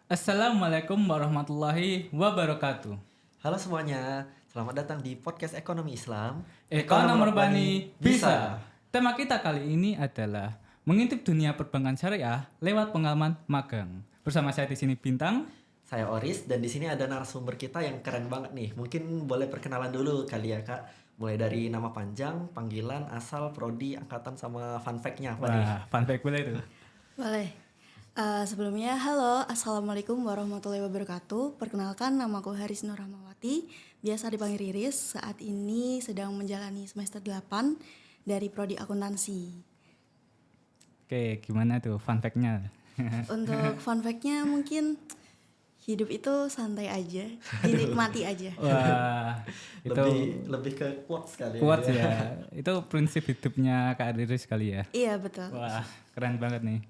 Assalamualaikum warahmatullahi wabarakatuh. Halo semuanya, selamat datang di podcast Ekonomi Islam. Ekonomi Urbani bisa. Tema kita kali ini adalah mengintip dunia perbankan syariah lewat pengalaman magang. Bersama saya di sini Bintang. Saya Oris dan di sini ada narasumber kita yang keren banget nih. Mungkin boleh perkenalan dulu kali ya Kak. Mulai dari nama panjang, panggilan, asal, prodi, angkatan sama fun fact-nya apa nih? Wah, fun fact boleh itu. Boleh. Sebelumnya, halo, Assalamualaikum warahmatullahi wabarakatuh. Perkenalkan, namaku Haris Nur Rahmawati, biasa dipanggil Riris. Saat ini sedang menjalani semester 8 dari Prodi Akuntansi. Oke, gimana tuh fun fact-nya? Untuk fun fact-nya mungkin hidup itu santai aja, dinikmati aja. Wah, itu lebih ke quotes kali kuat ya. Itu prinsip hidupnya Kak Riris kali ya. Iya, betul. Wah, keren banget nih.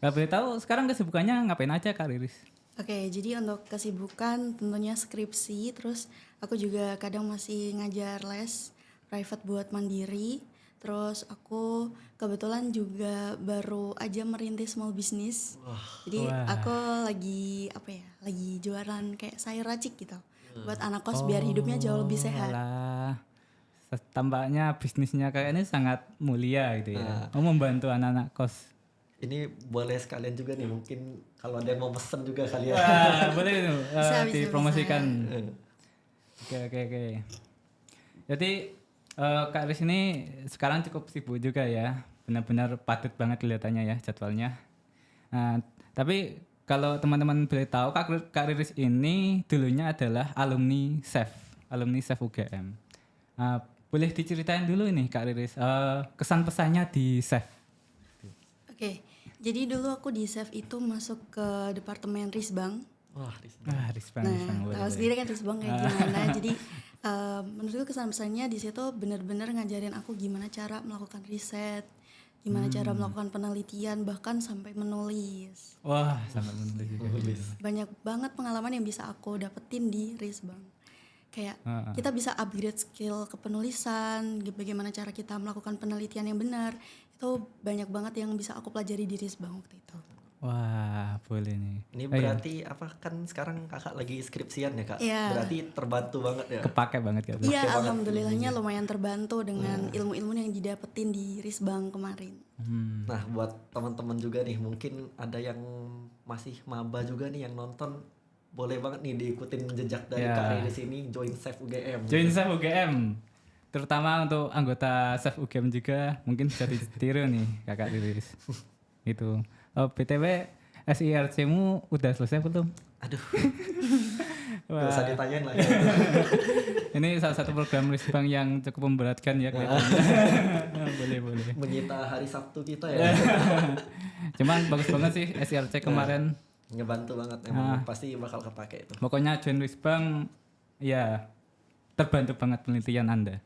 Gak boleh tahu sekarang kesibukannya ngapain aja Kak Riris? Oke, jadi untuk kesibukan tentunya skripsi, terus aku juga kadang masih ngajar les private buat mandiri. Terus aku kebetulan juga baru aja merintis small business. Jadi aku lagi jualan kayak sayur racik gitu. Buat anak kos biar hidupnya jauh lebih sehat. Alah. Tampaknya bisnisnya kayaknya sangat mulia gitu ya. Membantu anak-anak kos. Ini boleh sekalian juga nih, mungkin kalau ada yang mau pesen juga kali ya. Wah, boleh itu Bisa, dipromosikan. Oke. Jadi Kak Riz ini sekarang cukup sibuk juga ya. Benar-benar padat banget kelihatannya ya jadwalnya. Nah, tapi kalau teman-teman boleh tahu Kak Riris ini dulunya adalah alumni SEF UGM. Boleh diceritain dulu nih Kak Riris kesan pesannya di SEF. Oke, jadi dulu aku di SEF itu masuk ke departemen Risbang. Wah, Risbang. Nah, tahu sendiri kan Risbang kayak gimana. Jadi menurutku kesan pesannya di situ benar-benar ngajarin aku gimana cara melakukan riset, gimana cara melakukan penelitian, bahkan sampai menulis. Wah, sampai menulis juga. Banyak banget pengalaman yang bisa aku dapetin di Risbang. Kayak kita bisa upgrade skill kepenulisan, bagaimana cara kita melakukan penelitian yang benar. Itu banyak banget yang bisa aku pelajari di Risbang waktu itu. Wah, boleh nih. ini berarti apa kan sekarang kakak lagi skripsian ya Kak? Iya. Berarti terbantu banget ya. Kepake banget kan. Iya, alhamdulillahnya lumayan terbantu dengan ilmu-ilmu yang didapetin di Risbang kemarin. Nah, buat teman-teman juga nih, mungkin ada yang masih maba juga nih yang nonton, boleh banget nih diikutin jejak dari Kak Riris ini, join SEF UGM. Join SEF UGM. Terutama untuk anggota SEF UGM juga mungkin bisa ditiru nih Kakak Riris. Gitu. BTW SIRC-mu udah selesai belum? Aduh. Gak usah ditanyain lah. Ini salah satu program Risbang yang cukup memberatkan ya kelihatannya. boleh. Menyita hari Sabtu kita ya. Cuman bagus banget sih SIRC kemarin. Ngebantu banget, emang pasti bakal kepake itu. Pokoknya join Risbang ya terbantu banget penelitian Anda.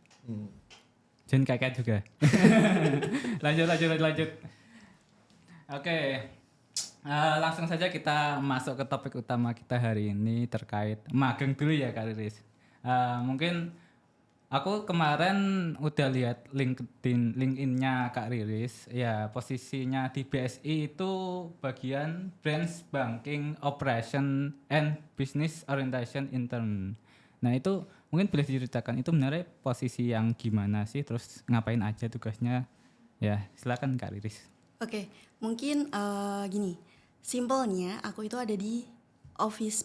Join kakak juga. lanjut. Oke. Langsung saja kita masuk ke topik utama kita hari ini terkait magang dulu ya Kak Riris. Mungkin aku kemarin udah lihat LinkedIn-nya Kak Riris, ya posisinya di BSI itu bagian Branch Banking Operation and Business Orientation Intern. Nah itu mungkin boleh diceritakan itu sebenarnya posisi yang gimana sih, terus ngapain aja tugasnya? Ya silakan Kak Riris. Oke, mungkin gini, simpelnya aku itu ada di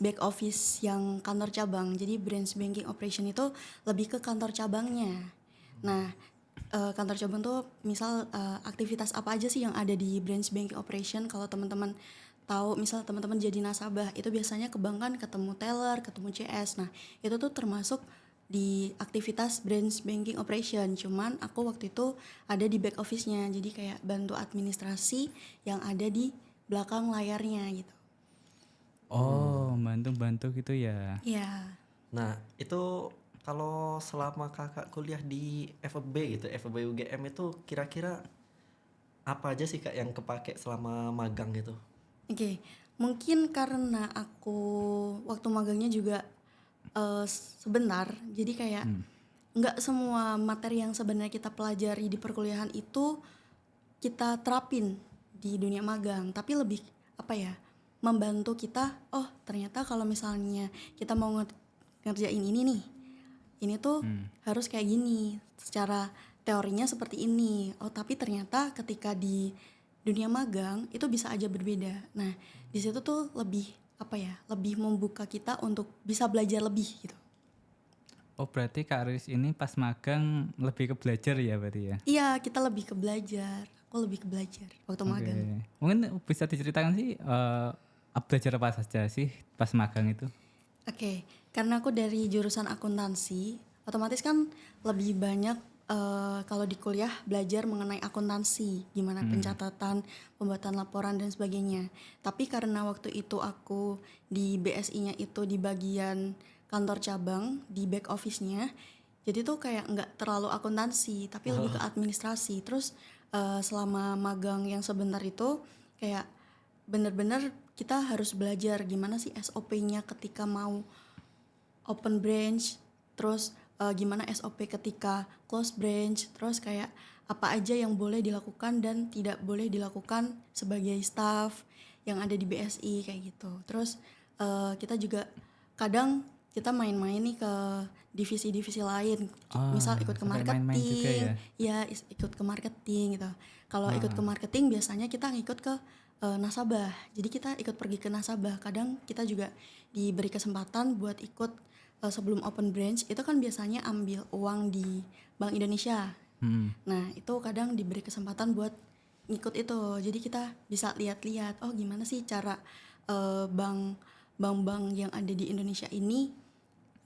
back office yang kantor cabang. Jadi branch banking operation itu lebih ke kantor cabangnya. Nah, kantor cabang tuh misal aktivitas apa aja sih yang ada di branch banking operation. Kalau teman-teman tahu, misal teman-teman jadi nasabah, itu biasanya ke bank kan ketemu teller, ketemu CS. Nah, itu tuh termasuk di aktivitas branch banking operation. Cuman aku waktu itu ada di back office-nya. Jadi kayak bantu administrasi yang ada di belakang layarnya gitu. Oh, bantu gitu ya. Iya. Nah, itu kalau selama kakak kuliah di FEB gitu, FEB UGM itu kira-kira apa aja sih Kak yang kepake selama magang gitu? Oke, mungkin karena aku waktu magangnya juga sebentar, jadi kayak nggak semua materi yang sebenarnya kita pelajari di perkuliahan itu kita terapin di dunia magang, tapi lebih apa ya, membantu kita, oh ternyata kalau misalnya kita mau ngerjain ini nih, ini tuh harus kayak gini, secara teorinya seperti ini. Oh tapi ternyata ketika di dunia magang itu bisa aja berbeda. Nah di situ tuh lebih lebih membuka kita untuk bisa belajar lebih gitu. Oh berarti Kak Riris ini pas magang lebih ke belajar ya berarti ya? Iya kita lebih ke belajar, aku lebih ke belajar waktu magang. Mungkin bisa diceritakan sih belajar apa saja sih pas magang itu? Oke, karena aku dari jurusan akuntansi, otomatis kan lebih banyak kalau di kuliah belajar mengenai akuntansi, gimana pencatatan, pembuatan laporan dan sebagainya. Tapi karena waktu itu aku di BSI-nya itu di bagian kantor cabang, di back office-nya, jadi tuh kayak nggak terlalu akuntansi, tapi lebih ke administrasi. Terus selama magang yang sebentar itu kayak bener-bener kita harus belajar gimana sih SOP-nya ketika mau open branch, terus gimana SOP ketika close branch, terus kayak apa aja yang boleh dilakukan dan tidak boleh dilakukan sebagai staff yang ada di BSI kayak gitu. Terus kita juga kadang kita main-main nih ke divisi-divisi lain, misal ikut ke sampai main-main juga marketing, ya? ikut ke marketing gitu. Kalau ikut ke marketing biasanya kita ngikut ke nasabah, jadi kita ikut pergi ke nasabah. Kadang kita juga diberi kesempatan buat ikut sebelum open branch, itu kan biasanya ambil uang di Bank Indonesia. Nah itu kadang diberi kesempatan buat ngikut itu, jadi kita bisa lihat-lihat, oh gimana sih cara bank-bank yang ada di Indonesia ini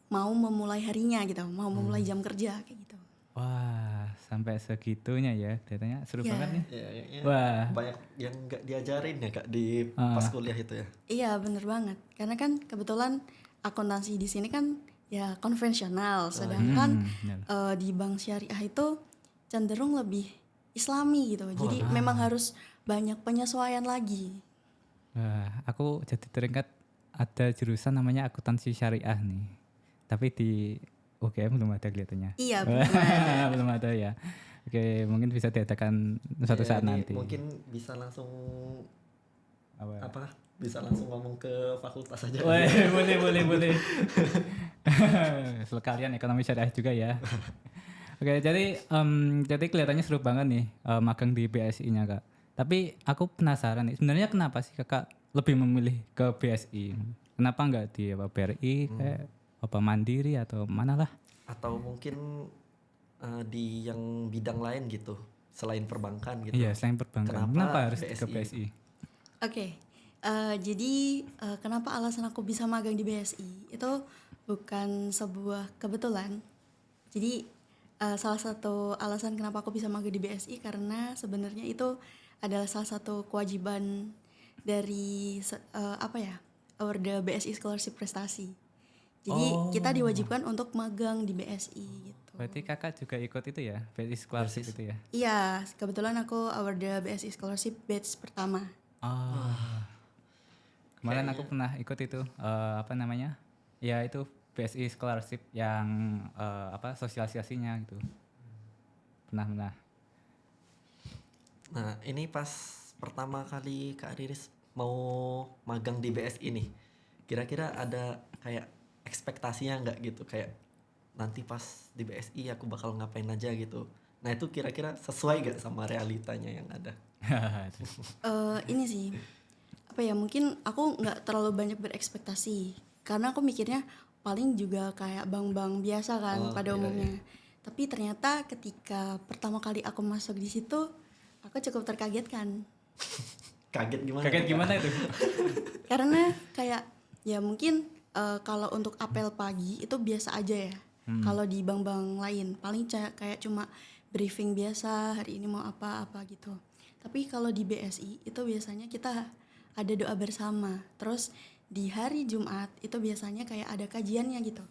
mau memulai harinya gitu, mau memulai jam kerja kayak gitu. Wah sampai segitunya ya, datanya seru Iya. banget nih. Ya, Wah. banyak yang nggak diajarin ya Kak di pas kuliah itu ya. Iya bener banget, karena kan kebetulan akuntansi di sini kan ya konvensional, sedangkan di bank syariah itu cenderung lebih islami gitu, jadi memang harus banyak penyesuaian lagi. Wah, aku jadi teringat ada jurusan namanya akuntansi syariah nih. Tapi di UGM belum ada kelihatannya. Iya Belum ada ya. Oke, mungkin bisa diadakan suatu Ya, saat ini nanti. mungkin bisa langsung Apa? bisa langsung ngomong ke fakultas aja. Wah, boleh. Sekalian ekonomi syariah juga ya. Oke, jadi kelihatannya seru banget nih magang di BSI-nya Kak. Tapi aku penasaran nih, sebenarnya kenapa sih Kakak lebih memilih ke BSI? Kenapa nggak di BRI, kayak apa Mandiri atau mana lah? Atau mungkin di yang bidang lain gitu selain perbankan gitu. Iya, selain perbankan. Kenapa harus ke BSI? Oke, jadi kenapa alasan aku bisa magang di BSI itu bukan sebuah kebetulan. Jadi salah satu alasan kenapa aku bisa magang di BSI karena sebenarnya itu adalah salah satu kewajiban dari award BSI Scholarship Prestasi. Jadi kita diwajibkan untuk magang di BSI gitu. Berarti Kakak juga ikut itu ya, BSI Scholarship itu ya? Iya, kebetulan aku award BSI Scholarship batch pertama. Kemarin aku pernah ikut itu apa namanya? Ya itu BSI Scholarship yang sosialisasinya gitu. Pernah. Nah, ini pas pertama kali Kak Riris mau magang di BSI nih. Kira-kira ada kayak ekspektasinya nggak gitu, kayak nanti pas di BSI aku bakal ngapain aja gitu. Nah, itu kira-kira sesuai gak sama realitanya yang ada? Ini sih mungkin aku nggak terlalu banyak berekspektasi karena aku mikirnya paling juga kayak bank-bank biasa kan pada umumnya. Tapi ternyata ketika pertama kali aku masuk di situ aku cukup terkagetkan. Kaget gimana? Kaget Kak? gimana itu? Karena kayak ya mungkin kalau untuk apel pagi itu biasa aja ya. Kalau di bank-bank lain paling kayak cuma briefing biasa, hari ini mau apa gitu. Tapi kalau di BSI itu biasanya kita ada doa bersama. Terus di hari Jumat itu biasanya kayak ada kajiannya gitu.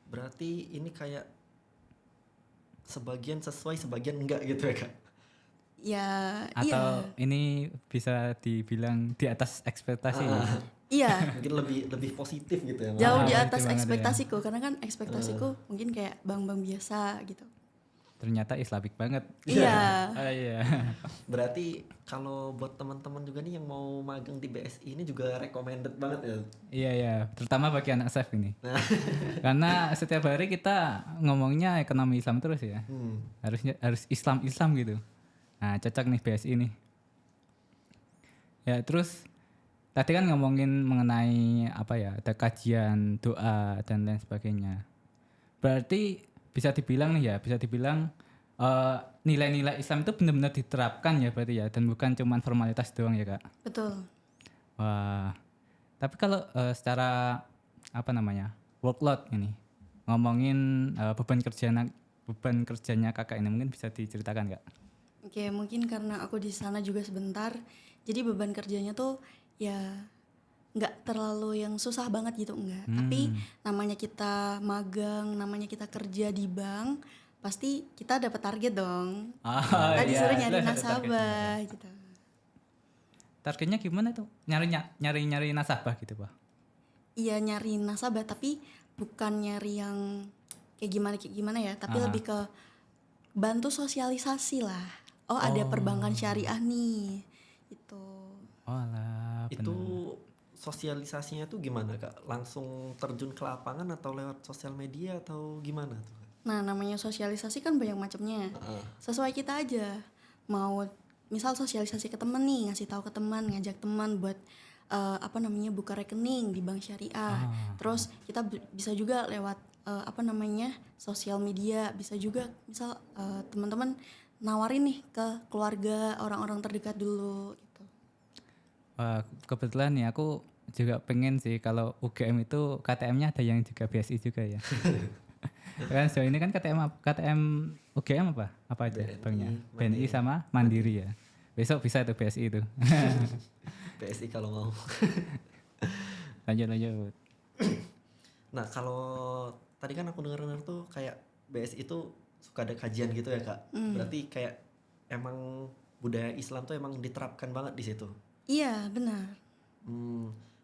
Berarti ini kayak sebagian sesuai, sebagian enggak gitu ya Kak? Ya, Atau ini bisa dibilang di atas ekspektasi? iya. Mungkin lebih positif gitu ya. Jauh di positif atas banget ya. ekspektasiku karena kan ekspektasiku mungkin kayak bank-bank biasa gitu. ternyata Islamik banget. Iya. Oh iya. Berarti kalau buat teman-teman juga nih yang mau magang di BSI ini juga recommended banget ya. Iya ya, terutama bagi anak chef ini. Nah, Karena setiap hari kita ngomongnya ekonomi Islam terus ya. Harus Islam gitu. Nah, cocok nih BSI nih. Ya, terus tadi kan ngomongin mengenai apa ya, ada kajian, doa dan lain sebagainya. Berarti bisa dibilang nih ya, bisa dibilang nilai-nilai Islam itu benar-benar diterapkan ya berarti ya, dan bukan cuma formalitas doang ya Kak. Betul. Wah, tapi kalau secara apa namanya workload ini ngomongin beban kerjanya kakak ini mungkin bisa diceritakan nggak? Oke, mungkin karena aku di sana juga sebentar, jadi beban kerjanya tuh ya nggak terlalu yang susah banget gitu, enggak. Tapi namanya kita magang, namanya kita kerja di bank, pasti kita dapat target dong. Oh, Kita disuruh iya, nyari itu ada nasabah gitu. targetnya gimana tuh? Nyari nasabah gitu pak? Iya nyari nasabah, tapi bukan nyari yang kayak gimana ya, tapi lebih ke bantu sosialisasi lah. Oh, ada perbankan syariah nih, itu. Oh lah, itu sosialisasinya tuh gimana Kak? Langsung terjun ke lapangan atau lewat sosial media atau gimana tuh Kak? Nah, namanya sosialisasi kan banyak macamnya. Sesuai kita aja. Mau misal sosialisasi ke temen nih, ngasih tahu ke teman, ngajak teman buat buka rekening di bank syariah. Terus kita bisa juga lewat sosial media, bisa juga misal teman-teman nawarin nih ke keluarga, orang-orang terdekat dulu gitu. wah, kebetulan nih aku juga pengen sih kalau UGM itu KTM-nya ada yang juga BSI juga ya. Kan sejauh ini kan KTM UGM apa? Apa aja BNI, banknya? BNI Mandiri. sama Mandiri ya. Besok bisa itu BSI itu. BSI kalau mau. lanjut. Nah, kalau tadi kan aku dengar tuh kayak BSI itu suka ada kajian gitu ya Kak. Berarti kayak emang budaya Islam tuh emang diterapkan banget di situ. Iya, benar.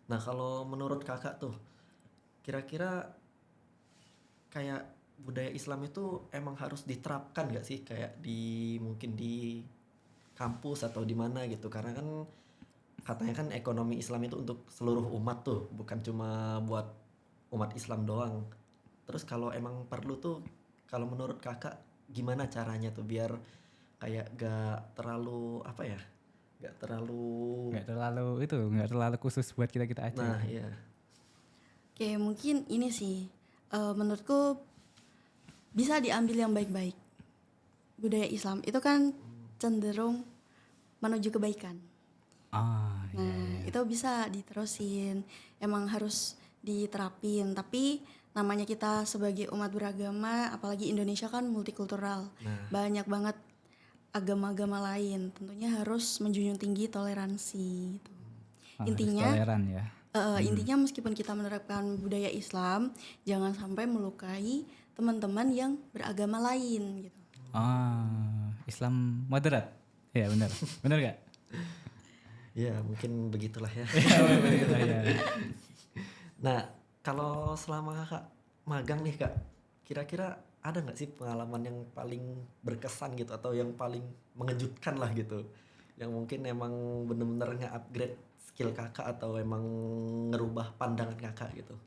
Nah, kalau menurut Kakak tuh kira-kira kayak budaya Islam itu emang harus diterapkan gak sih kayak mungkin di kampus atau di mana gitu, karena kan katanya kan ekonomi Islam itu untuk seluruh umat tuh, bukan cuma buat umat Islam doang. Terus kalau emang perlu tuh, kalau menurut Kakak gimana caranya tuh biar kayak gak terlalu Nggak terlalu khusus buat kita aja. nah iya. Oke, mungkin ini sih menurutku bisa diambil yang baik-baik. Budaya Islam itu kan cenderung menuju kebaikan. Nah, itu bisa diterusin. Emang harus diterapin. Tapi namanya kita sebagai umat beragama, apalagi Indonesia kan multikultural. Banyak banget agama-agama lain. Tentunya harus menjunjung tinggi toleransi. Gitu. Harus Intinya toleran ya. Intinya meskipun kita menerapkan budaya Islam, jangan sampai melukai teman-teman yang beragama lain gitu. Islam moderat. Ya benar. Benar gak? Ya mungkin begitulah ya. Ya. Nah, kalau selama Kakak magang nih Kak, kira-kira ada nggak sih pengalaman yang paling berkesan gitu atau yang paling mengejutkan lah gitu, yang mungkin emang bener-bener nge-upgrade skill Kakak atau emang ngerubah pandangan Kakak gitu?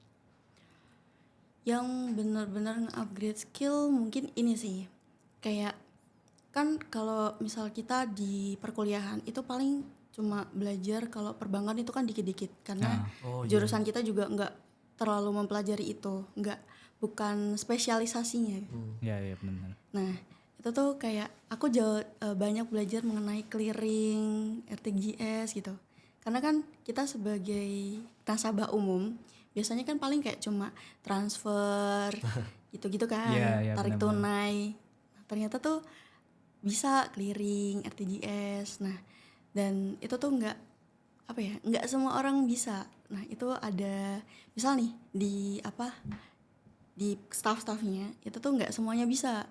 Yang benar-benar nge-upgrade skill mungkin ini sih. Kayak kan kalau misal kita di perkuliahan itu paling cuma belajar kalau perbankan itu kan dikit-dikit karena jurusan kita juga nggak terlalu mempelajari itu, bukan spesialisasinya. Ya benar. Nah, itu tuh kayak aku banyak belajar mengenai clearing, RTGS gitu. Karena kan kita sebagai nasabah umum biasanya kan paling kayak cuma transfer gitu-gitu kan, Iya, tarik benar-benar. tunai. Nah, ternyata tuh bisa clearing, RTGS. Nah, dan itu tuh nggak semua orang bisa. Nah, itu ada misal nih di staff-staffnya itu tuh nggak semuanya bisa.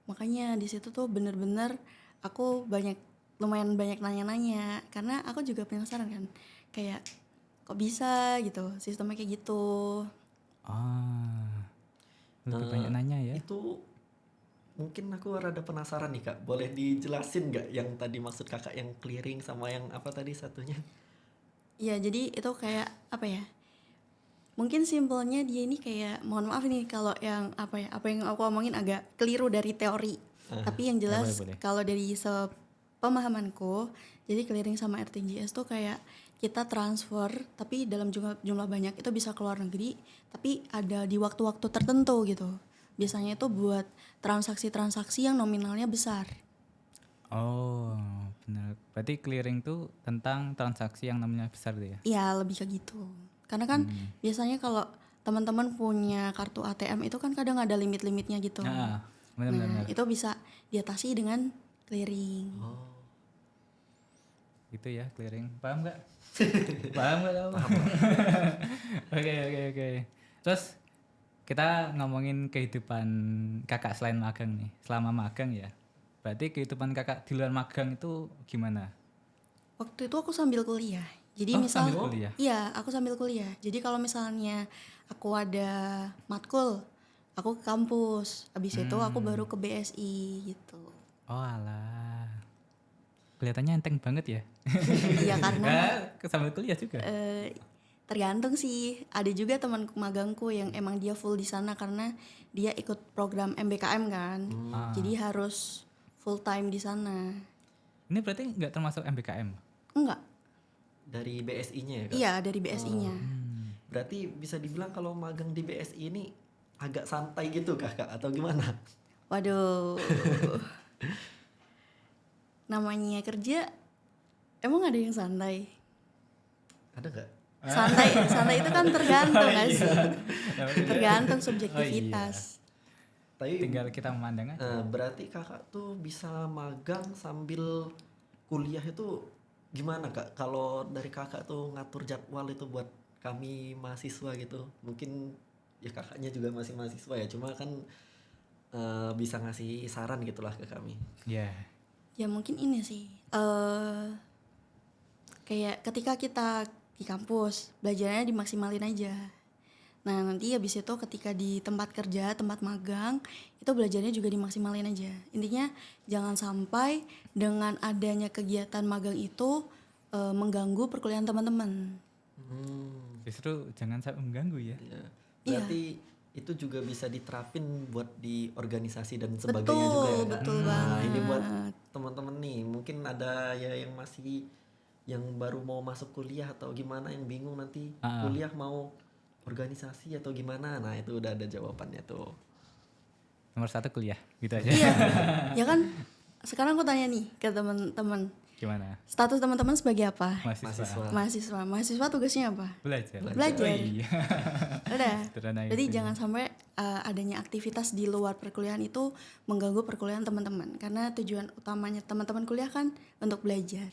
Makanya di situ tuh bener-bener aku lumayan banyak nanya-nanya karena aku juga penasaran kan, kayak kok bisa gitu sistemnya kayak gitu. Lebih banyak nanya ya. Itu mungkin aku rada penasaran nih Kak. Boleh dijelasin nggak yang tadi maksud Kakak yang clearing sama yang apa tadi satunya? Iya, jadi itu kayak apa ya? Mungkin simpelnya dia ini kayak, mohon maaf nih kalau yang apa ya, apa yang aku omongin agak keliru dari teori. Tapi yang jelas boleh. kalau dari pemahamanku, jadi clearing sama RTGS tuh kayak kita transfer tapi dalam jumlah banyak itu bisa keluar negeri, tapi ada di waktu-waktu tertentu gitu. Biasanya itu buat transaksi-transaksi yang nominalnya besar. Oh, benar. Berarti clearing tuh tentang transaksi yang namanya besar tuh ya. Iya, lebih kayak gitu. Karena kan biasanya kalau teman-teman punya kartu ATM itu kan kadang ada limit-limitnya gitu. Nah, benar. Nah, itu bisa diatasi dengan clearing. Oh, Gitu ya clearing. Paham nggak? Paham nggak kamu? Oke. Terus kita ngomongin kehidupan kakak selain magang nih. Selama magang ya. Berarti kehidupan kakak di luar magang itu gimana? Waktu itu aku sambil kuliah. Jadi Oh, misal sambil kuliah? iya, aku sambil kuliah. Jadi kalau misalnya aku ada matkul, aku ke kampus. Habis itu aku baru ke BSI gitu. Oh alah. Kelihatannya enteng banget ya. Iya karena Sambil kuliah juga. tergantung sih. Ada juga teman magangku yang emang dia full di sana karena dia ikut program MBKM kan. Jadi harus full time di sana. Ini berarti nggak termasuk MBKM? Enggak. dari BSI-nya ya Kak? Iya, dari BSI-nya. Berarti bisa dibilang kalau magang di BSI ini agak santai gitu Kak atau gimana? Waduh. Namanya kerja emang ada yang santai? Ada nggak? Santai itu kan tergantung kan sih. Tergantung subjektivitas. Tapi Tinggal kita memandang aja. berarti Kakak tuh bisa magang sambil kuliah itu gimana Kak? Kalau dari Kakak tuh ngatur jadwal itu buat kami mahasiswa gitu. Mungkin ya Kakaknya juga masih mahasiswa ya, cuma kan bisa ngasih saran gitulah ke kami. Ya. Ya mungkin ini sih. Kayak ketika kita di kampus, belajarnya dimaksimalin aja. Nah nanti habis itu ketika di tempat kerja, tempat magang, itu belajarnya juga dimaksimalin aja. Intinya jangan sampai dengan adanya kegiatan magang itu mengganggu perkuliahan teman-teman. Justru jangan sampai mengganggu ya. Ya. Berarti itu juga bisa diterapin buat di organisasi dan sebagainya juga ya. Kak? Betul Nah, banget. ini buat teman-teman nih, mungkin ada ya yang masih yang baru mau masuk kuliah atau gimana yang bingung nanti kuliah mau organisasi atau gimana. Nah, itu udah ada jawabannya tuh. Nomor 1 kuliah, gitu aja. Iya, ya kan. Sekarang aku tanya nih ke teman-teman, Gimana? status teman-teman sebagai apa? Mahasiswa. Mahasiswa tugasnya apa? Belajar. Belajar. Oh, iya. Udah. Sederhana Jadi itu. jangan sampai adanya aktivitas di luar perkuliahan itu mengganggu perkuliahan teman-teman. Karena tujuan utamanya teman-teman kuliah kan untuk belajar.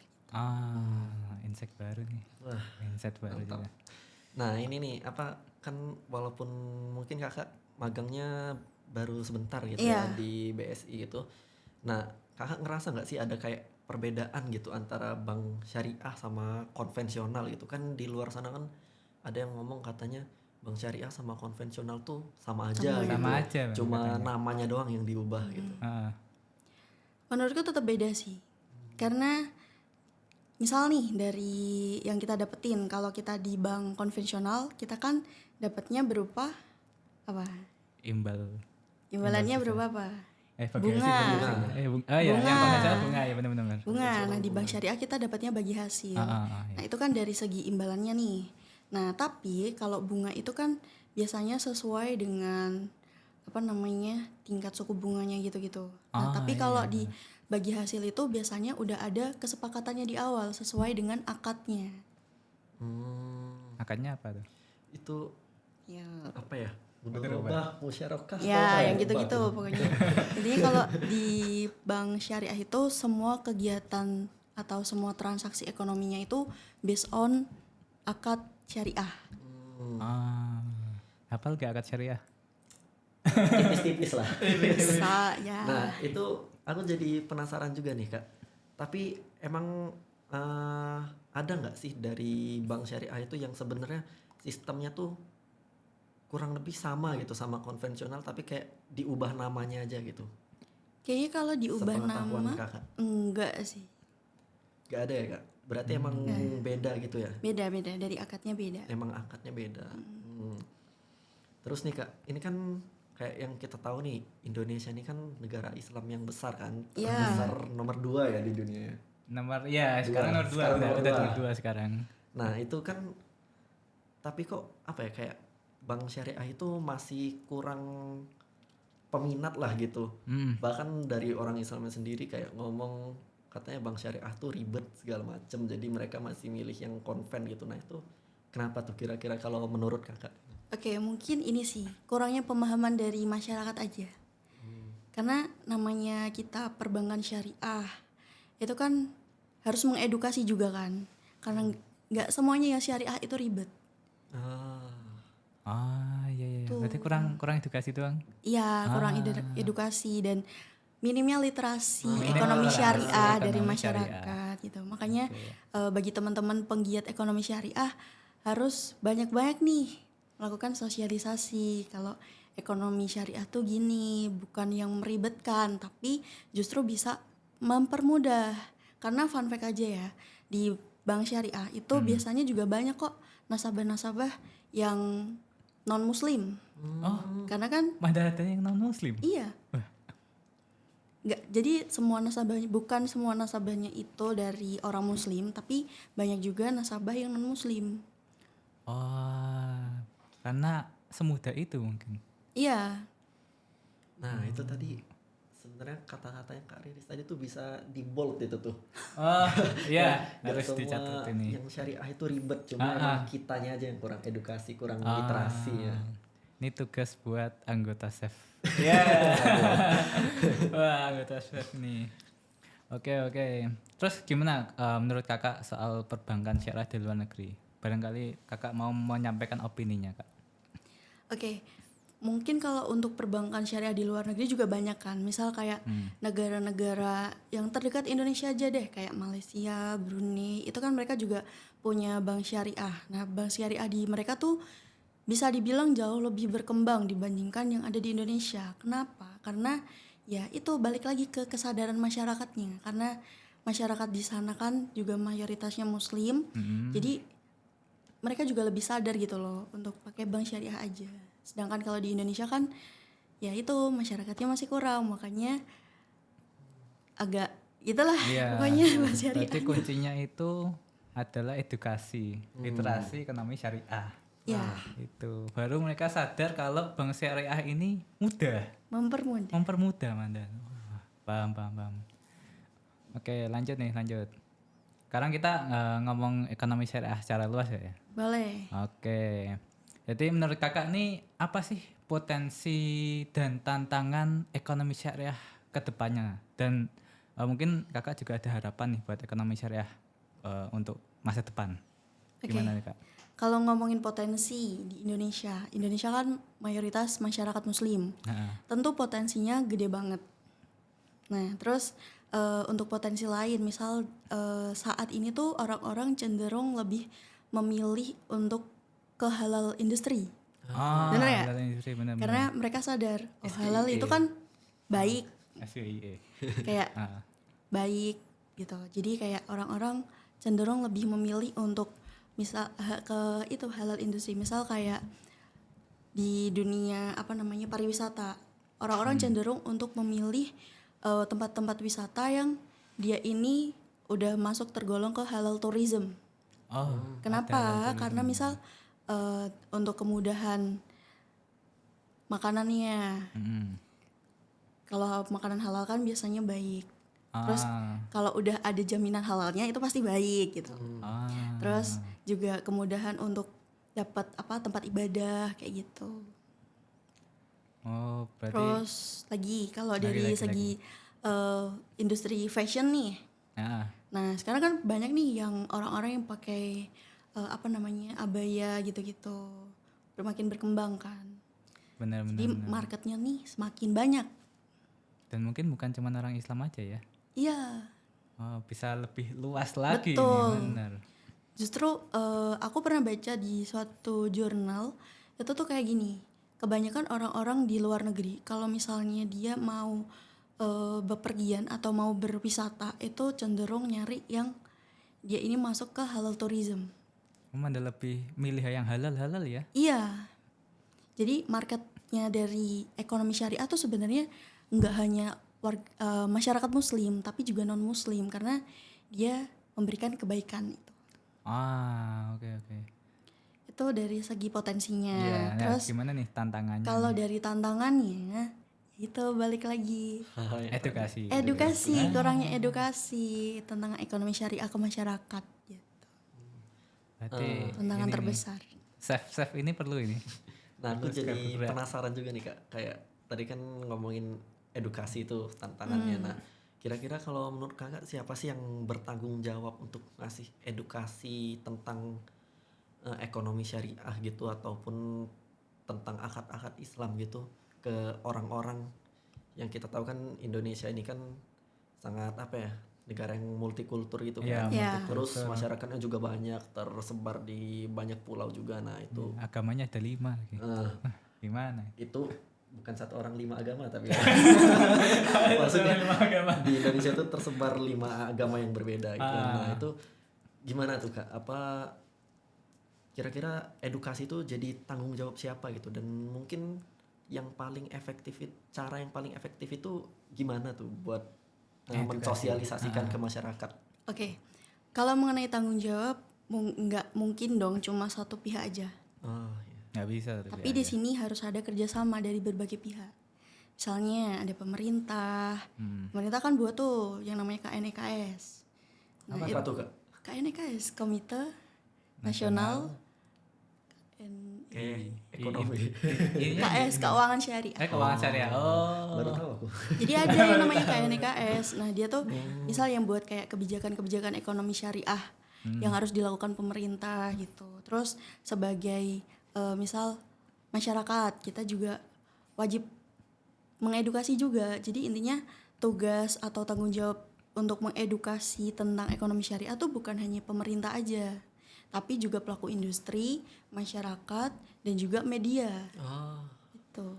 Insight baru nih. Wah, Insight baru mantap. juga. Nah, ini nih apa kan walaupun mungkin Kakak magangnya baru sebentar gitu ya di BSI gitu. Nah, Kakak ngerasa nggak sih ada kayak perbedaan gitu antara bank syariah sama konvensional gitu kan di luar sana kan ada yang ngomong katanya bank syariah sama konvensional tuh sama aja gitu. Sama aja, Bang, Cuma katanya. namanya doang yang diubah gitu. Menurutku tetap beda sih. Karena misal nih dari yang kita dapetin, kalau kita di bank konvensional, kita kan dapatnya berupa apa? Imbal. Imbalannya berupa apa? Bunga. Oh iya, yang konvensional bunga ya benar-benar. Bunga. Nah di bank syariah kita dapatnya bagi hasil. Iya. Nah itu kan dari segi imbalannya nih. Nah tapi kalau bunga itu kan biasanya sesuai dengan apa namanya tingkat suku bunganya gitu-gitu. Nah tapi kalau di bagi hasil itu biasanya udah ada kesepakatannya di awal sesuai dengan akadnya. Akadnya apa tuh? Itu Ya. apa ya? Mudharabah, musyarakah. Ya, yang gitu-gitu pokoknya. Intinya kalau di bank syariah itu semua kegiatan atau semua transaksi ekonominya itu based on akad syariah. Hafal gak akad syariah? Tipis-tipis lah. Bisa ya. Nah, itu aku jadi penasaran juga nih, Kak. Tapi emang ada nggak sih dari bank syariah itu yang sebenarnya sistemnya tuh kurang lebih sama gitu sama konvensional tapi kayak diubah namanya aja gitu. Kayaknya kalau diubah Sepengetahuan nama kakak. enggak sih. Gak ada ya kak? Berarti emang beda gitu ya? Beda-beda dari akadnya beda. Emang akadnya beda. Terus nih kak, ini kan kayak yang kita tahu nih, Indonesia ini kan negara Islam yang besar kan, Iya. terbesar nomor 2 ya di dunia ya. Nomor ya sekarang nomor 2 Sekarang udah nomor udah dua. nomor 2 sekarang. Nah itu kan, tapi kok apa ya, kayak bank syariah itu masih kurang peminat lah gitu. Bahkan dari orang Islamnya sendiri kayak ngomong katanya bank syariah tuh ribet segala macem, jadi mereka masih milih yang konven gitu. Nah itu kenapa tuh kira-kira kalau menurut kakak? Oke, mungkin ini sih kurangnya pemahaman dari masyarakat aja. Karena namanya kita perbankan syariah, itu kan harus mengedukasi juga kan. Karena nggak semuanya yang syariah itu ribet. Iya. Tuh. Berarti kurang edukasi doang. Iya, kurang edukasi dan minimnya literasi Minim ekonomi literasi syariah dari ekonomi masyarakat gitu. Makanya bagi teman-teman penggiat ekonomi syariah harus banyak-banyak nih melakukan sosialisasi kalau ekonomi syariah tuh gini, bukan yang meribetkan, tapi justru bisa mempermudah. Karena fun fact aja ya, di bank syariah itu biasanya juga banyak kok nasabah-nasabah yang non muslim. Karena kan Ada yang non muslim. iya. Nggak, jadi semua nasabahnya, bukan semua nasabahnya itu dari orang muslim, tapi banyak juga nasabah yang non muslim. Karena semudah itu mungkin. Iya. Nah itu tadi sebenarnya kata-kata yang Kak Riris tadi tuh bisa di bold itu tuh. Iya, Nggak harus semua dicatat ini. yang syariah itu ribet, cuma emang kitanya aja yang kurang edukasi, kurang literasi ya. Ini tugas buat anggota chef. Ya. Wah, anggota chef nih. Oke. Terus gimana menurut kakak soal perbankan syariah di luar negeri? Barangkali kakak mau menyampaikan opininya kak. Oke. Mungkin kalau untuk perbankan syariah di luar negeri juga banyak kan. Misal kayak negara-negara yang terdekat Indonesia aja deh, kayak Malaysia, Brunei, itu kan mereka juga punya bank syariah. Nah, bank syariah di mereka tuh bisa dibilang jauh lebih berkembang dibandingkan yang ada di Indonesia. Kenapa? Karena ya itu balik lagi ke kesadaran masyarakatnya. Karena masyarakat di sana kan juga mayoritasnya muslim. Jadi mereka juga lebih sadar gitu loh untuk pakai bank syariah aja. Sedangkan kalau di Indonesia kan ya itu masyarakatnya masih kurang, makanya agak gitulah pokoknya bank syariah. Berarti kuncinya itu adalah edukasi, literasi ekonomi syariah. Ya, Itu baru mereka sadar kalau bank syariah ini mudah, mempermudah mandan. Wah, paham. Oke, lanjut. Sekarang kita ngomong ekonomi syariah secara luas ya. boleh. Oke. Jadi menurut kakak nih apa sih potensi dan tantangan ekonomi syariah ke depannya? Dan mungkin kakak juga ada harapan nih buat ekonomi syariah untuk masa depan. Gimana nih kak? Kalau ngomongin potensi di Indonesia kan mayoritas masyarakat muslim. Tentu potensinya gede banget. Nah, terus untuk potensi lain, misal saat ini tuh orang-orang cenderung lebih memilih untuk ke halal industri. Bener ya? Halal industri, bener. Karena mereka sadar, halal itu kan baik. SWIE. Kayak baik gitu. Jadi kayak orang-orang cenderung lebih memilih untuk misal ke itu halal industri. Misal kayak di dunia pariwisata, orang-orang cenderung untuk memilih tempat-tempat wisata yang dia ini udah masuk tergolong ke halal tourism. Kenapa? Karena misal untuk kemudahan makanannya. Kalau makanan halal kan biasanya baik. Terus kalau udah ada jaminan halalnya itu pasti baik gitu. Terus juga kemudahan untuk dapat tempat ibadah kayak gitu. Berarti Terus lagi kalau dari segi industri fashion nih. Nah, sekarang kan banyak nih yang orang-orang yang pakai abaya gitu-gitu. Udah makin berkembang kan. benar. Jadi marketnya nih semakin banyak. Dan mungkin bukan cuma orang Islam aja ya. Iya. Bisa lebih luas lagi. Betul. Nih, benar. Justru aku pernah baca di suatu jurnal itu tuh kayak gini. Kebanyakan orang-orang di luar negeri kalau misalnya dia mau bepergian atau mau berwisata itu cenderung nyari yang dia ini masuk ke halal tourism. Anda lebih milih yang halal-halal ya? Iya. Jadi marketnya dari ekonomi syariah tuh sebenarnya nggak hanya masyarakat muslim tapi juga non muslim karena dia memberikan kebaikan itu. Oke oke. Itu dari segi potensinya. Iya, nah, Terus gimana nih tantangannya? kalau dari tantangannya itu balik lagi Edukasi. kurangnya edukasi tentang ekonomi syariah ke masyarakat gitu. Berarti Tantangan ini nih, terbesar. Chef ini perlu ini. Nah, aku Terus jadi berat. penasaran juga nih Kak. Kayak tadi kan ngomongin edukasi itu tantangannya. Nah, kira-kira kalau menurut Kakak siapa sih yang bertanggung jawab untuk ngasih edukasi tentang ekonomi syariah gitu ataupun tentang akad-akad Islam gitu ke orang-orang yang kita tahu kan Indonesia ini kan sangat apa ya, negara yang multikultur gitu Iya, kan. Iya. Terus masyarakatnya juga banyak, tersebar di banyak pulau juga. Nah, itu Agamanya ada 5 lagi. Gimana? itu bukan satu orang 5 agama tapi maksudnya di Indonesia itu tersebar 5 agama yang berbeda gitu. Nah, itu gimana tuh Kak? Apa kira-kira edukasi itu jadi tanggung jawab siapa gitu, dan mungkin yang paling efektif cara yang paling efektif itu gimana tuh buat mensosialisasikan ke masyarakat? Oke. Kalau mengenai tanggung jawab nggak mungkin dong cuma satu pihak aja. Oh, iya. Nggak bisa. Tapi di sini harus ada kerjasama dari berbagai pihak. Misalnya ada pemerintah. Pemerintah kan buat tuh yang namanya KNEKS. Apa tuh Kak? KNEKS, Komite Nasional Ekonomi. KS, Keuangan Syariah. Keuangan syariah. Oh. Baru tahu aku. Jadi ada yang namanya KNEKS. Nah, dia tuh misal yang buat kayak kebijakan-kebijakan ekonomi syariah yang harus dilakukan pemerintah gitu. Terus sebagai misal masyarakat, kita juga wajib mengedukasi juga. Jadi intinya tugas atau tanggung jawab untuk mengedukasi tentang ekonomi syariah tuh bukan hanya pemerintah aja, tapi juga pelaku industri, masyarakat, dan juga media. Oh, Itu.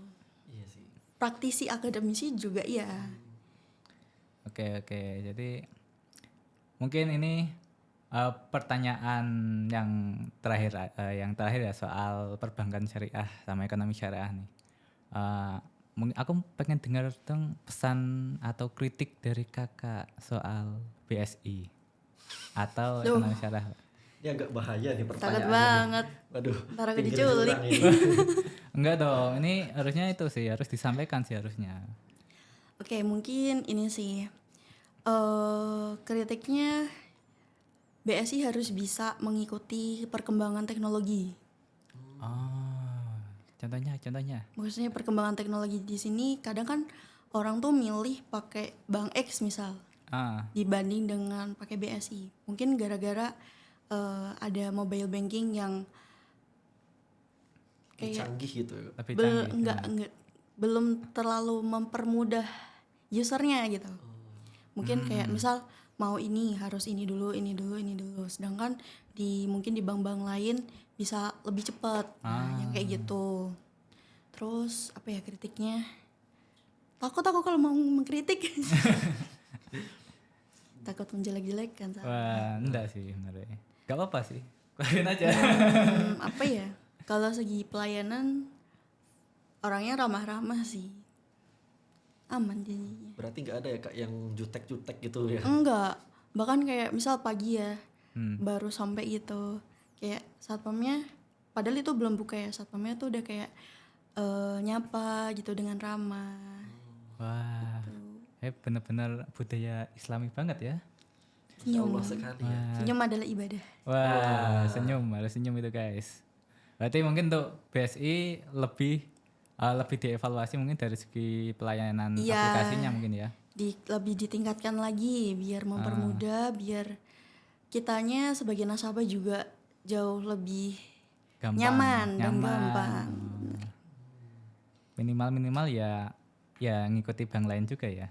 iya sih. Praktisi akademisi juga iya. Oke. Jadi mungkin ini pertanyaan yang terakhir ya soal perbankan syariah sama ekonomi syariah nih. Aku pengen dengar dong pesan atau kritik dari kakak soal BSI atau Duh. ekonomi syariah. Ini agak bahaya nih pertanyaannya. Takut banget. Waduh. Ntar aku pinggir diculik. jurang ini. Enggak dong, ini harusnya itu sih, harus disampaikan sih harusnya. Oke, mungkin ini sih kritiknya BSI harus bisa mengikuti perkembangan teknologi. Contohnya. Maksudnya perkembangan teknologi di sini kadang kan orang tuh milih pakai bank X misal dibanding dengan pakai BSI. Mungkin gara-gara ada mobile banking yang kayak canggih gitu. Lebih canggih. enggak belum terlalu mempermudah usernya gitu. Mungkin kayak misal mau ini harus ini dulu. Sedangkan mungkin di bank-bank lain bisa lebih cepat. Nah, yang kayak gitu. Terus apa ya kritiknya? Takut aku kalau mau mengkritik. Takut menjelek-jelekan. Wah, enggak sih sebenarnya. Gak apa-apa sih. Keluarin aja. Apa ya? Kalau segi pelayanan orangnya ramah-ramah sih. Aman jadinya. Berarti nggak ada ya Kak yang jutek-jutek gitu ya? Enggak. Bahkan kayak misal pagi ya. Baru sampai gitu. Kayak satpamnya padahal itu belum buka ya. Satpamnya tuh udah kayak nyapa gitu dengan ramah. Wah. Bener-bener budaya Islami banget ya. Masya Allah sekali ya. Senyum adalah ibadah. Wah, harus senyum itu guys. Berarti mungkin untuk BSI lebih dievaluasi mungkin dari segi pelayanan Iya. aplikasinya mungkin ya. Lebih ditingkatkan lagi biar mempermudah, biar kitanya sebagai nasabah juga jauh lebih nyaman dan gampang. Minimal ya ngikuti bank lain juga ya.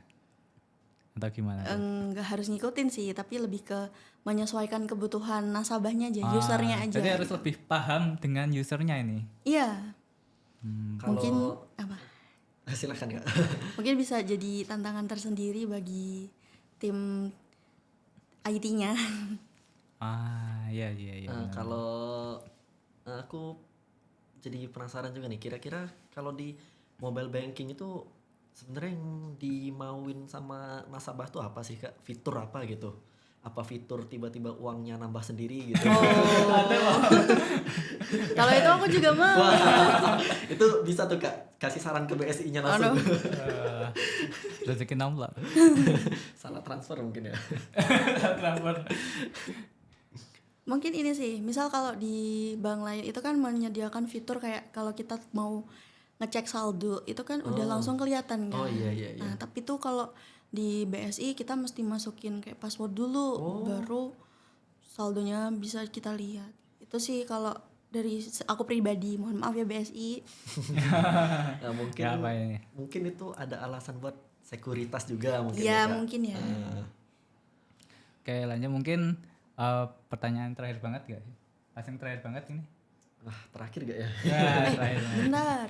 Atau gimana? Enggak harus ngikutin sih, tapi lebih ke menyesuaikan kebutuhan nasabahnya aja, usernya aja. Jadi harus lebih paham dengan usernya ini. Iya. Kalau Mungkin apa? Silakan Kak. Mungkin bisa jadi tantangan tersendiri bagi tim IT-nya. Iya iya iya. benar. Kalau aku jadi penasaran juga nih, kira-kira kalau di mobile banking itu sebenarnya yang dimauin sama nasabah tuh apa sih Kak? Fitur apa gitu? Apa fitur tiba-tiba uangnya nambah sendiri gitu? Kalau itu aku juga mau. Wah, itu bisa tuh Kak, kasih saran ke BSI-nya langsung. Aduh. Rezeki nomplok. Salah transfer mungkin ya. Transfer. Mungkin ini sih, misal kalau di bank lain itu kan menyediakan fitur kayak kalau kita mau ngecek saldo itu kan udah langsung kelihatan kan. Oh, iya, iya, iya. Nah, tapi tuh kalau di BSI kita mesti masukin kayak password dulu baru saldonya bisa kita lihat. Itu sih kalau dari aku pribadi, mohon maaf ya BSI. Nah, mungkin Nggak apa ini. mungkin itu ada alasan buat sekuritas juga mungkin Ya, Kak. mungkin ya. Oke, lanjut mungkin pertanyaan terakhir banget gak sih? Langsung terakhir banget ini. Nah, terakhir gak ya? Ya, terakhir. Bentar,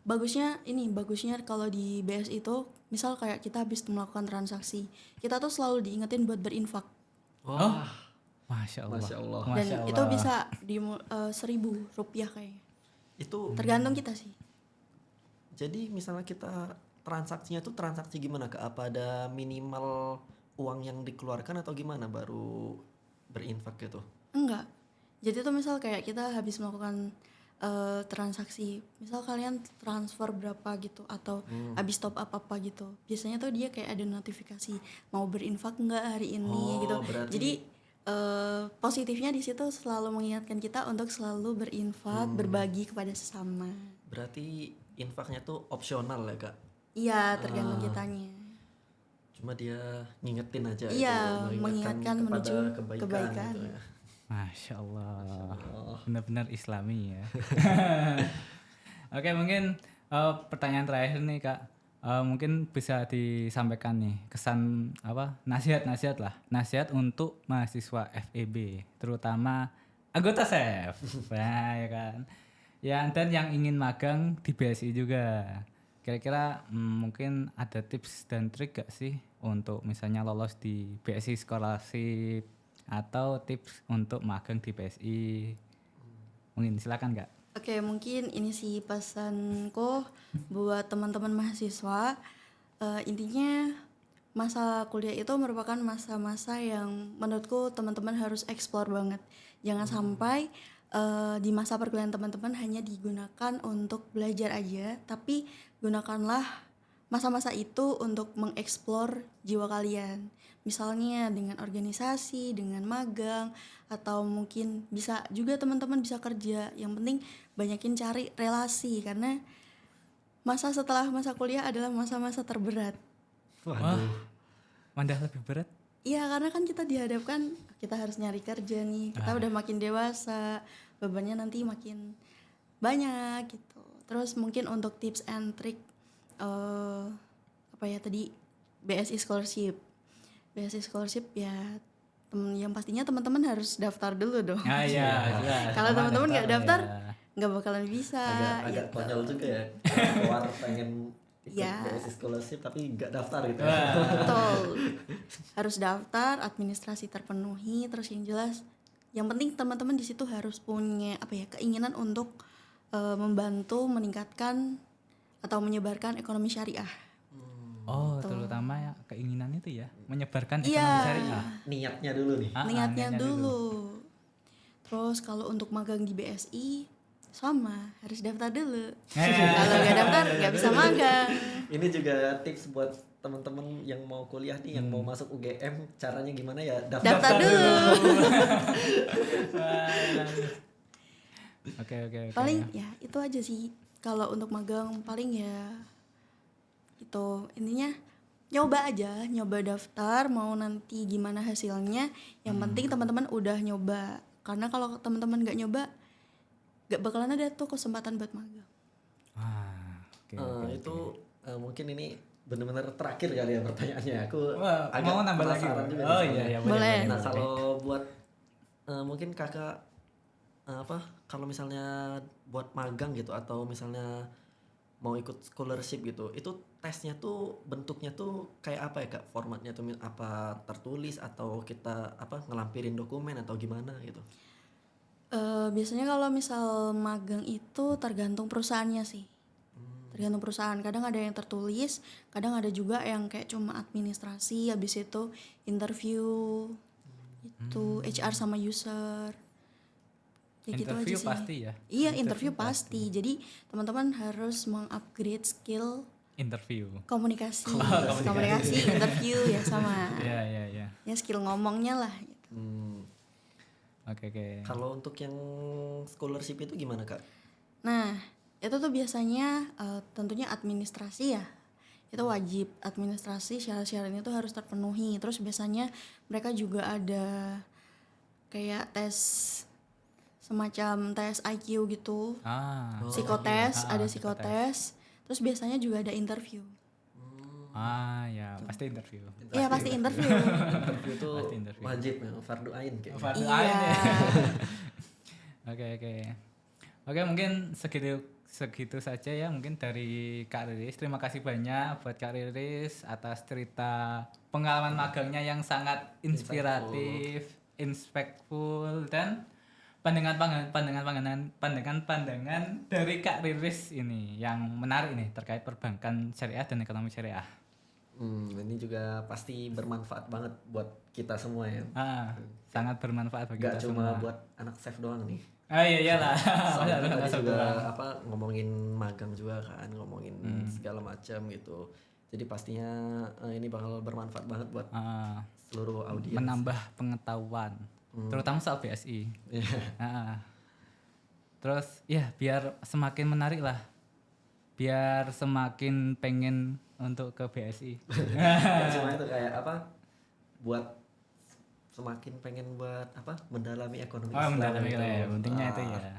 bagusnya kalau di BS itu misal kayak kita habis melakukan transaksi, kita tuh selalu diingetin buat berinfak. Wah, Masya Allah. Masya Allah. Dan Masya itu Allah. bisa di 1.000 rupiah kayaknya. Itu Tergantung kita sih. jadi misalnya kita transaksinya tuh transaksi gimana Kak? Apa ada minimal uang yang dikeluarkan atau gimana baru berinfak gitu? Enggak. Jadi tuh misal kayak kita habis melakukan transaksi, misal kalian transfer berapa gitu atau habis top up apa gitu. Biasanya tuh dia kayak ada notifikasi mau berinfak enggak hari ini Oh, gitu. berarti- Jadi positifnya di situ selalu mengingatkan kita untuk selalu berinfak, berbagi kepada sesama. Berarti infaknya tuh opsional ya Kak? Iya, tergantung kitanya. Cuma dia ngingetin aja Iya, itu, mengingatkan kepada menuju kebaikan. kebaikan. Gitu ya. Masya Allah. Benar-benar Islami ya. Oke, mungkin pertanyaan terakhir nih Kak. Mungkin bisa disampaikan nih kesan apa nasihat-nasihat lah, nasihat untuk mahasiswa FEB, terutama anggota SEF. Nah, ya kan. Dan yang ingin magang di BSI juga. Kira-kira mungkin ada tips dan trik gak sih untuk misalnya lolos di BSI Scholarship atau tips untuk magang di BSI? Mungkin silakan Kak. Oke, mungkin ini sih pesanku buat teman-teman mahasiswa. Intinya masa kuliah itu merupakan masa-masa yang menurutku teman-teman harus explore banget. Jangan sampai di masa perkuliahan teman-teman hanya digunakan untuk belajar aja, tapi gunakanlah masa-masa itu untuk mengeksplor jiwa kalian. Misalnya dengan organisasi, dengan magang, atau mungkin bisa juga teman-teman bisa kerja. Yang penting banyakin cari relasi karena masa setelah masa kuliah adalah masa-masa terberat. Waduh. Mandah lebih berat? Iya, karena kan kita dihadapkan kita harus nyari kerja nih. Kita udah makin dewasa, bebannya nanti makin banyak gitu. Terus mungkin untuk tips and trick apa ya tadi BSI Scholarship. BSI Scholarship ya yang pastinya teman-teman harus daftar dulu dong. Ah iya, jelas. Kalau Sama teman-teman nggak daftar, ya. nggak bakalan bisa. Agak konyol juga ya. Keluar pengen ikut Ya. BSI Scholarship tapi nggak daftar gitu. Betul. Harus daftar, administrasi terpenuhi, terus yang jelas yang penting teman-teman di situ harus punya apa ya keinginan untuk membantu meningkatkan atau menyebarkan ekonomi syariah. Oh, terutama ya keinginan itu ya, menyebarkan Iya. ekonomi syariah. Niatnya dulu nih. Niatnya dulu. Terus kalau untuk magang di BSI sama harus daftar dulu. Kalau nggak daftar nggak bisa magang. Ini juga tips buat teman-teman yang mau kuliah nih, yang mau masuk UGM, caranya gimana ya? Daftar dulu. Oke. Paling ya itu aja sih. Kalau untuk magang paling ya itu intinya nyoba aja, nyoba daftar mau nanti gimana hasilnya. Yang penting teman-teman udah nyoba. Karena kalau teman-teman nggak nyoba, nggak bakalan ada tuh kesempatan buat magang. Itu mungkin ini benar-benar terakhir kali ya pertanyaannya. Aku Wah, agak mau nambah lagi, penasaran Bang? juga Oh nih iya, soalnya. iya, Boleh. Nah kalau buat mungkin kakak kalau misalnya buat magang gitu atau misalnya mau ikut scholarship gitu, itu tesnya tuh bentuknya tuh kayak apa ya Kak? Formatnya tuh apa tertulis atau kita apa ngelampirin dokumen atau gimana gitu? Biasanya kalau misal magang itu tergantung perusahaannya sih. Tergantung perusahaan. Kadang ada yang tertulis, kadang ada juga yang kayak cuma administrasi, habis itu interview itu HR sama user. Ya gitu aja Interview sih. pasti ya. Iya, interview pasti. Jadi teman-teman harus mengupgrade skill Interview. komunikasi, interview ya sama. Ya. Ya skill ngomongnya lah gitu. Oke. Kalau untuk yang scholarship itu gimana Kak? Nah, itu tuh biasanya tentunya administrasi ya. Itu wajib administrasi, syarat-syaratnya tuh harus terpenuhi. Terus biasanya mereka juga ada kayak tes semacam tes IQ gitu. Psikotes, ada psikotes. Terus biasanya juga ada interview. Ya, pasti interview. Iya, pasti interview. Interview itu Pasti interview. wajib ya, fardu ain kayak. Fardu Iya. ain ya. Oke, mungkin segitu saja ya mungkin dari Kak Riris. Terima kasih banyak buat Kak Riris atas cerita pengalaman magangnya yang sangat inspiratif, insightful dan pandangan dari Kak Riris ini yang menarik nih terkait perbankan syariah dan ekonomi syariah. Ini juga pasti bermanfaat banget buat kita semua ya. Sangat bermanfaat bagi Gak kita cuma semua. buat anak chef doang nih. Iyalah. Soalnya Anak tadi chef juga doang. apa ngomongin magang juga kan, ngomongin segala macam gitu. Jadi pastinya ini bakal bermanfaat banget buat seluruh audiens. Menambah pengetahuan, terutama soal BSI. Terus ya biar semakin menarik lah, biar semakin pengen untuk ke BSI. Gak cuma itu kayak apa buat semakin pengen buat apa mendalami ekonomi Islam Mendalami gitu. ya, pentingnya itu ya.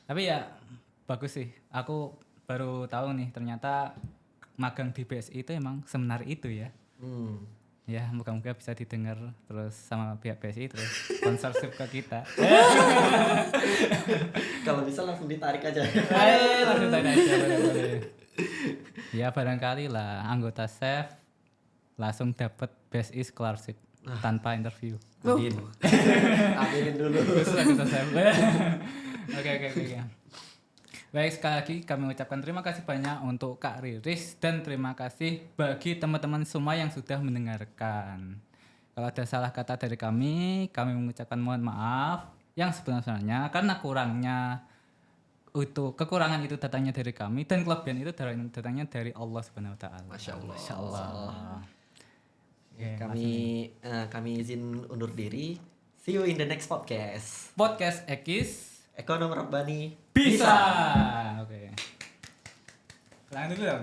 Tapi ya bagus sih, aku baru tahu nih ternyata magang di BSI itu emang semenarik itu ya. Ya, moga-moga bisa didengar terus sama pihak BSI terus sponsorship ke kita. Kalau bisa langsung ditarik aja. Langsung tanya aja boleh. Ya barangkali lah anggota chef langsung dapat BSI scholarship tanpa interview. Amin. Aminin dulu. Khusus anggota chef. Oke. Baik, sekali lagi kami ucapkan terima kasih banyak untuk Kak Riris dan terima kasih bagi teman-teman semua yang sudah mendengarkan. Kalau ada salah kata dari kami mengucapkan mohon maaf yang sebenarnya karena kekurangan itu datangnya dari kami dan kelebihan itu datangnya dari Allah Subhanahu wa taala. Masya Allah. Masya Allah. Kami izin undur diri. See you in the next podcast. Podcast Ekis Ekonom Rabbani bisa. Oke. Tenang dulu.